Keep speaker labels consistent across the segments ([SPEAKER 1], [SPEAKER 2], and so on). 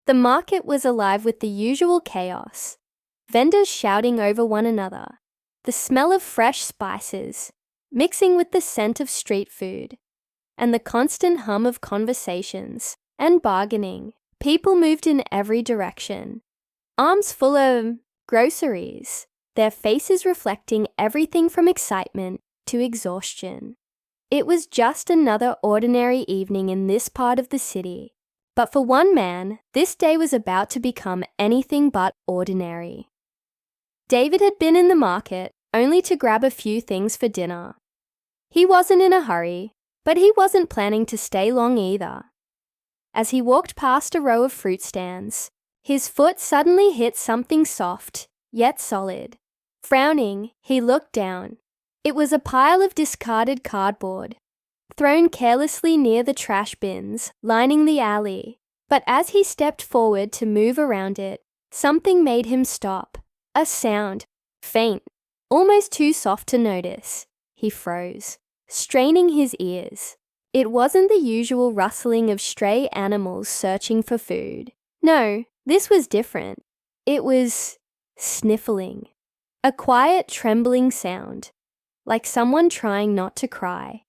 [SPEAKER 1] The market was alive with the usual chaos. Vendors shouting over one another, the smell of fresh spices, mixing with the scent of street food, and the constant hum of conversations and bargaining. People moved in every direction, arms full of groceries, their faces reflecting everything from excitement to exhaustion. It was just another ordinary evening in this part of the city. But for one man, this day was about to become anything but ordinary. David had been in the market only to grab a few things for dinner. He wasn't in a hurry, but he wasn't planning to stay long either. As he walked past a row of fruit stands, his foot suddenly hit something soft, yet solid. Frowning, he looked down. It was a pile of discarded cardboard, thrown carelessly near the trash bins lining the alley. But as he stepped forward to move around it, something made him stop. A sound, faint, almost too soft to notice. He froze, straining his ears. It wasn't the usual rustling of stray animals searching for food. No, this was different. It was sniffling, a quiet, trembling sound, like someone trying not to cry.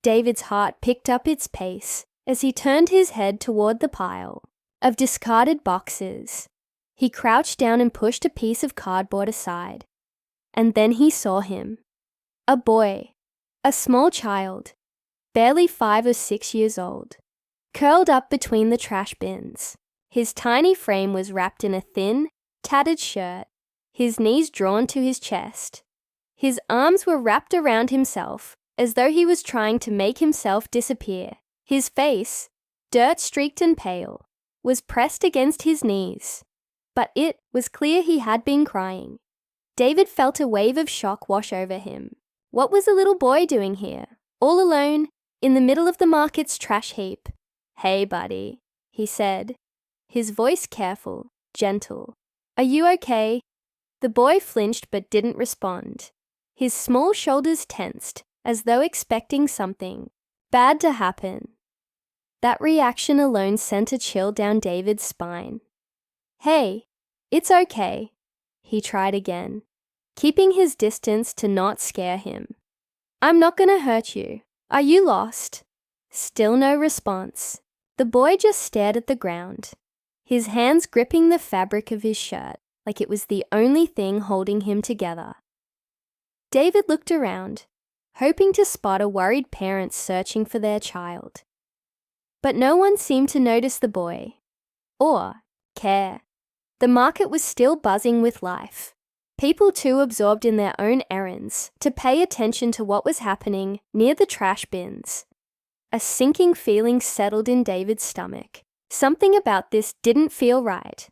[SPEAKER 1] David's heart picked up its pace as he turned his head toward the pile of discarded boxes. He crouched down and pushed a piece of cardboard aside. And then he saw him. A boy, a small child, barely 5 or 6 years old, curled up between the trash bins. His tiny frame was wrapped in a thin, tattered shirt, his knees drawn to his chest. His arms were wrapped around himself as though he was trying to make himself disappear. His face, dirt-streaked and pale, was pressed against his knees. But it was clear he had been crying. David felt a wave of shock wash over him. What was the little boy doing here, all alone, in the middle of the market's trash heap? "Hey, buddy," he said, his voice careful, gentle. "Are you okay?" The boy flinched but didn't respond. His small shoulders tensed, as though expecting something bad to happen. That reaction alone sent a chill down David's spine. "Hey, it's okay," he tried again, keeping his distance to not scare him. "I'm not gonna hurt you. Are you lost?" Still no response. The boy just stared at the ground, his hands gripping the fabric of his shirt like it was the only thing holding him together. David looked around, hoping to spot a worried parent searching for their child. But no one seemed to notice the boy, or care. The market was still buzzing with life, people too absorbed in their own errands to pay attention to what was happening near the trash bins. A sinking feeling settled in David's stomach. Something about this didn't feel right.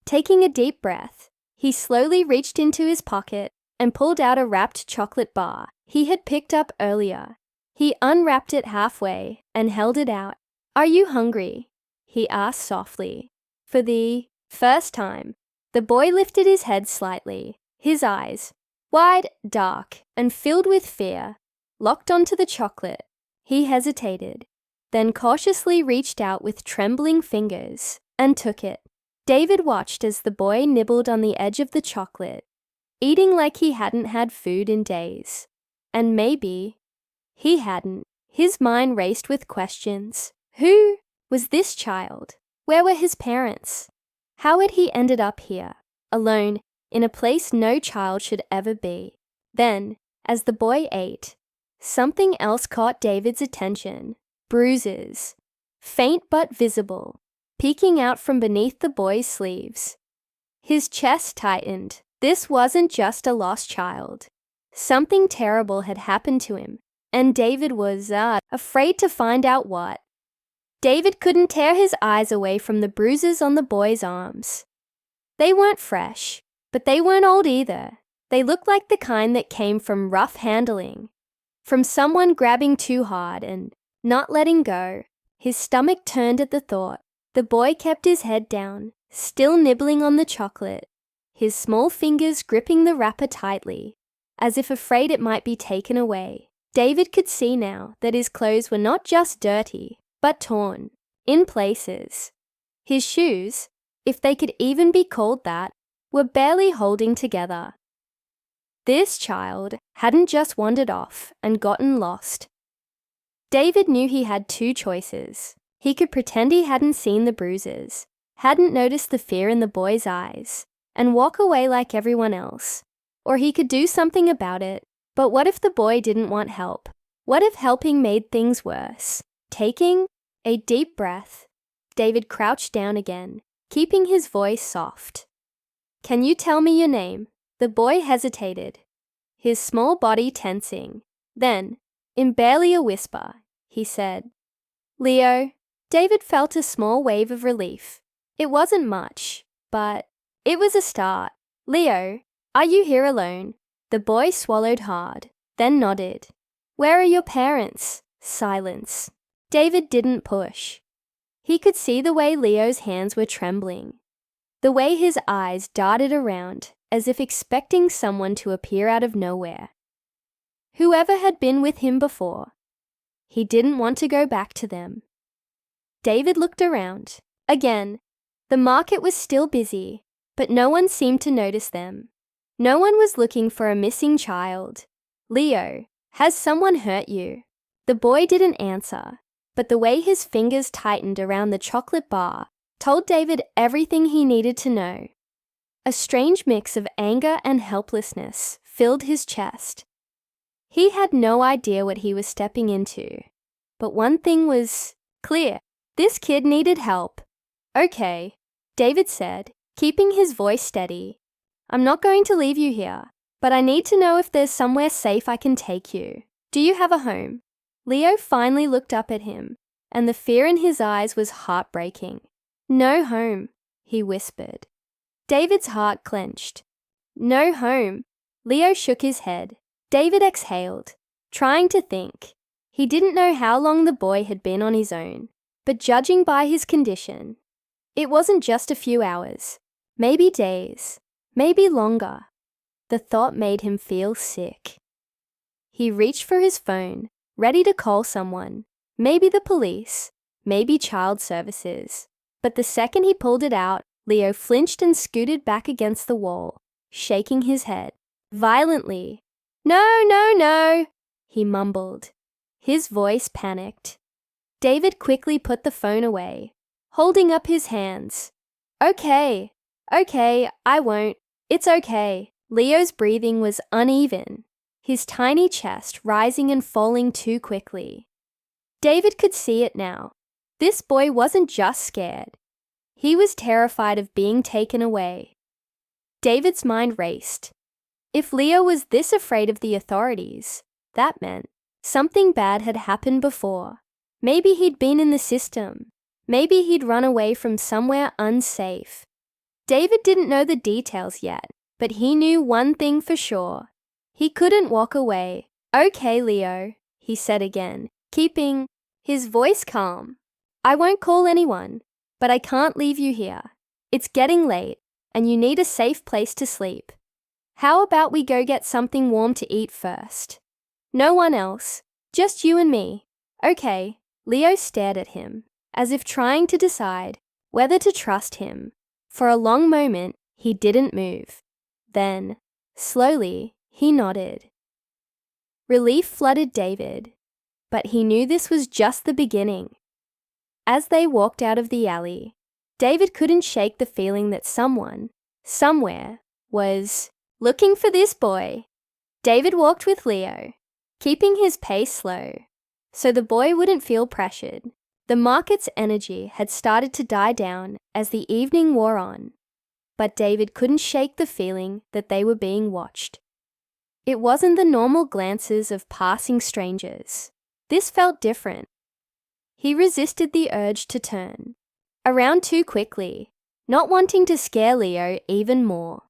[SPEAKER 1] Taking a deep breath, he slowly reached into his pocket and pulled out a wrapped chocolate bar he had picked up earlier. He unwrapped it halfway and held it out. "Are you hungry?" he asked softly. For the first time, the boy lifted his head slightly, his eyes, wide, dark, and filled with fear, locked onto the chocolate. He hesitated, then cautiously reached out with trembling fingers and took it. David watched as the boy nibbled on the edge of the chocolate, eating like he hadn't had food in days. And maybe he hadn't. His mind raced with questions. Who was this child? Where were his parents? How had he ended up here, alone, in a place no child should ever be? Then, as the boy ate, something else caught David's attention. Bruises, faint but visible, peeking out from beneath the boy's sleeves. His chest tightened. This wasn't just a lost child. Something terrible had happened to him, and David was, afraid to find out what. David couldn't tear his eyes away from the bruises on the boy's arms. They weren't fresh, but they weren't old either. They looked like the kind that came from rough handling, from someone grabbing too hard and not letting go. His stomach turned at the thought. The boy kept his head down, still nibbling on the chocolate, his small fingers gripping the wrapper tightly, as if afraid it might be taken away. David could see now that his clothes were not just dirty, but torn, in places. His shoes, if they could even be called that, were barely holding together. This child hadn't just wandered off and gotten lost. David knew he had two choices. He could pretend he hadn't seen the bruises, hadn't noticed the fear in the boy's eyes, and walk away like everyone else. Or he could do something about it. But what if the boy didn't want help? What if helping made things worse? Taking a deep breath, David crouched down again, keeping his voice soft. "Can you tell me your name?" The boy hesitated, his small body tensing. Then, in barely a whisper, he said, "Leo." David felt a small wave of relief. It wasn't much, but it was a start. "Leo, are you here alone?" The boy swallowed hard, then nodded. "Where are your parents?" Silence. David didn't push. He could see the way Leo's hands were trembling, the way his eyes darted around as if expecting someone to appear out of nowhere. Whoever had been with him before, he didn't want to go back to them. David looked around. Again, the market was still busy, but no one seemed to notice them. No one was looking for a missing child. "Leo, has someone hurt you?" The boy didn't answer, but the way his fingers tightened around the chocolate bar told David everything he needed to know. A strange mix of anger and helplessness filled his chest. He had no idea what he was stepping into, but one thing was clear. This kid needed help. "Okay," David said, keeping his voice steady. "I'm not going to leave you here, but I need to know if there's somewhere safe I can take you. Do you have a home?" Leo finally looked up at him, and the fear in his eyes was heartbreaking. "No home," he whispered. David's heart clenched. "No home." Leo shook his head. David exhaled, trying to think. He didn't know how long the boy had been on his own, but judging by his condition, it wasn't just a few hours, maybe days, maybe longer. The thought made him feel sick. He reached for his phone, ready to call someone, maybe the police, maybe child services. But the second he pulled it out, Leo flinched and scooted back against the wall, shaking his head violently. "No, no, no," he mumbled. His voice panicked. David quickly put the phone away, holding up his hands. Okay, I won't. It's okay." Leo's breathing was uneven, his tiny chest rising and falling too quickly. David could see it now. This boy wasn't just scared. He was terrified of being taken away. David's mind raced. If Leo was this afraid of the authorities, that meant something bad had happened before. Maybe he'd been in the system. Maybe he'd run away from somewhere unsafe. David didn't know the details yet, but he knew one thing for sure. He couldn't walk away. "Okay, Leo," he said again, keeping his voice calm. "I won't call anyone, but I can't leave you here. It's getting late, and you need a safe place to sleep. How about we go get something warm to eat first? No one else, just you and me." "Okay." Leo stared at him, as if trying to decide whether to trust him. For a long moment, he didn't move. Then, slowly, he nodded. Relief flooded David, but he knew this was just the beginning. As they walked out of the alley, David couldn't shake the feeling that someone, somewhere, was looking for this boy. David walked with Leo, keeping his pace slow, so the boy wouldn't feel pressured. The market's energy had started to die down as the evening wore on, but David couldn't shake the feeling that they were being watched. It wasn't the normal glances of passing strangers. This felt different. He resisted the urge to turn around too quickly, not wanting to scare Leo even more.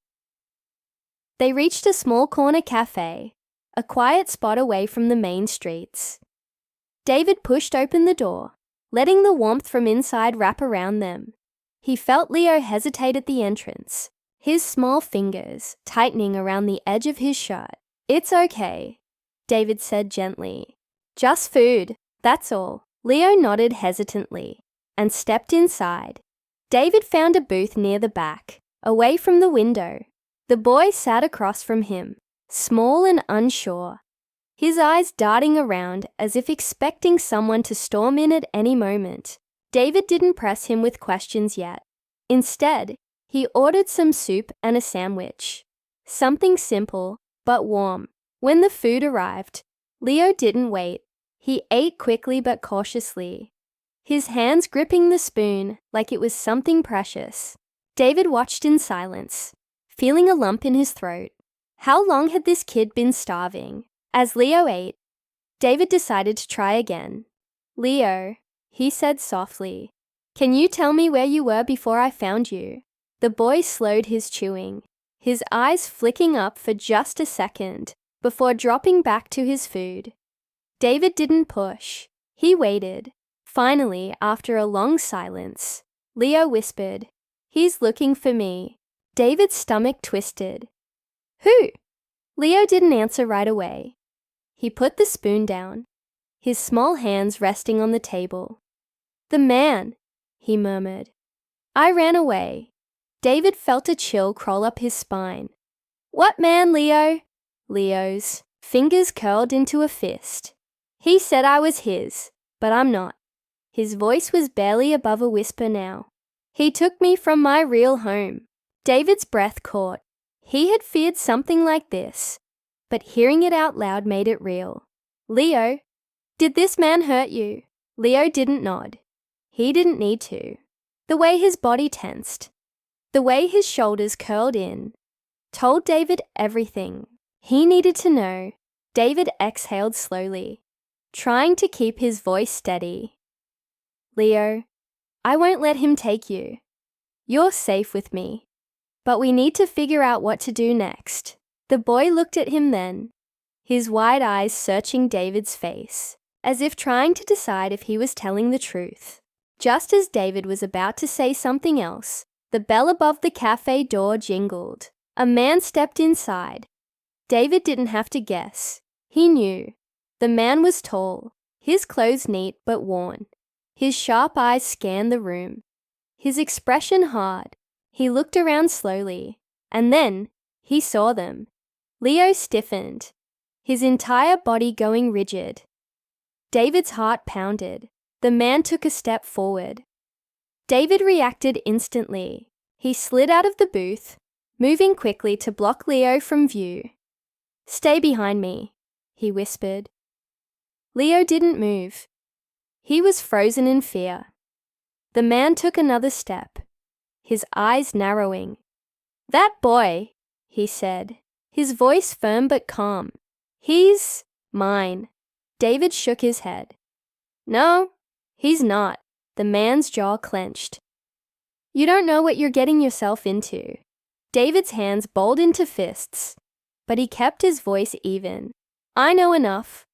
[SPEAKER 1] They reached a small corner cafe, a quiet spot away from the main streets. David pushed open the door, letting the warmth from inside wrap around them. He felt Leo hesitate at the entrance, his small fingers tightening around the edge of his shirt. "It's okay," David said gently. "Just food, that's all." Leo nodded hesitantly and stepped inside. David found a booth near the back, away from the window. The boy sat across from him, small and unsure, his eyes darting around as if expecting someone to storm in at any moment. David didn't press him with questions yet. Instead, he ordered some soup and a sandwich. Something simple, but warm. When the food arrived, Leo didn't wait. He ate quickly but cautiously, his hands gripping the spoon like it was something precious. David watched in silence, feeling a lump in his throat. How long had this kid been starving? As Leo ate, David decided to try again. "Leo," he said softly, "can you tell me where you were before I found you?" The boy slowed his chewing, his eyes flicking up for just a second before dropping back to his food. David didn't push. He waited. Finally, after a long silence, Leo whispered, "He's looking for me." David's stomach twisted. "Who?" Leo didn't answer right away. He put the spoon down, his small hands resting on the table. "The man," he murmured. "I ran away." David felt a chill crawl up his spine. "What man, Leo?" Leo's fingers curled into a fist. "He said I was his, but I'm not." His voice was barely above a whisper now. "He took me from my real home." David's breath caught. He had feared something like this, but hearing it out loud made it real. "Leo, did this man hurt you?" Leo didn't nod. He didn't need to. The way his body tensed, the way his shoulders curled in, told David everything he needed to know. David exhaled slowly, trying to keep his voice steady. "Leo, I won't let him take you. You're safe with me. But we need to figure out what to do next." The boy looked at him then, his wide eyes searching David's face, as if trying to decide if he was telling the truth. Just as David was about to say something else, the bell above the cafe door jingled. A man stepped inside. David didn't have to guess. He knew. The man was tall, his clothes neat but worn. His sharp eyes scanned the room, his expression hard. He looked around slowly, and then he saw them. Leo stiffened, his entire body going rigid. David's heart pounded. The man took a step forward. David reacted instantly. He slid out of the booth, moving quickly to block Leo from view. "Stay behind me," he whispered. Leo didn't move. He was frozen in fear. The man took another step, his eyes narrowing. "That boy," he said, his voice firm but calm. "He's mine." David shook his head. "No, he's not." The man's jaw clenched. "You don't know what you're getting yourself into." David's hands balled into fists, but he kept his voice even. "I know enough."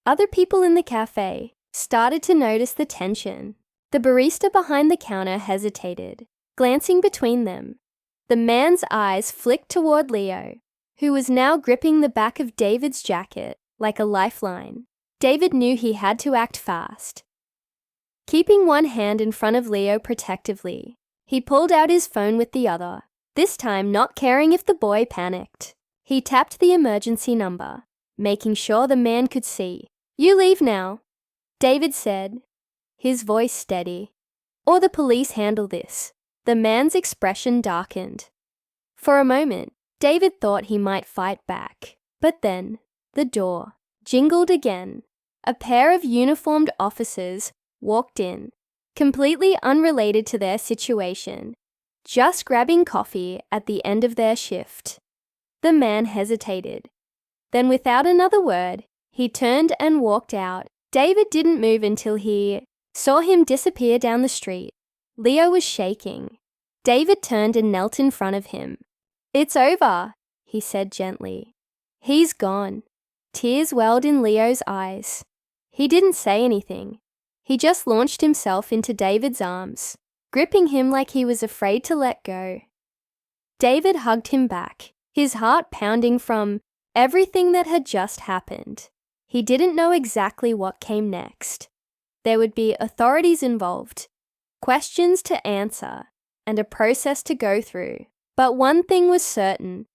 [SPEAKER 1] Other people in the cafe started to notice the tension. The barista behind the counter hesitated, glancing between them. The man's eyes flicked toward Leo, who was now gripping the back of David's jacket like a lifeline. David knew he had to act fast. Keeping one hand in front of Leo protectively, he pulled out his phone with the other, this time not caring if the boy panicked. He tapped the emergency number, making sure the man could see. "You leave now," David said, his voice steady. "Or the police handle this." The man's expression darkened. For a moment, David thought he might fight back. But then, the door jingled again. A pair of uniformed officers walked in, completely unrelated to their situation, just grabbing coffee at the end of their shift. The man hesitated. Then without another word, he turned and walked out. David didn't move until he saw him disappear down the street. Leo was shaking. David turned and knelt in front of him. "It's over," he said gently. "He's gone." Tears welled in Leo's eyes. He didn't say anything. He just launched himself into David's arms, gripping him like he was afraid to let go. David hugged him back, his heart pounding from everything that had just happened. He didn't know exactly what came next. There would be authorities involved, questions to answer, and a process to go through. But one thing was certain.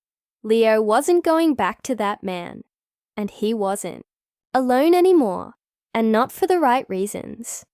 [SPEAKER 1] Leo wasn't going back to that man, and he wasn't alone anymore, and not for the right reasons.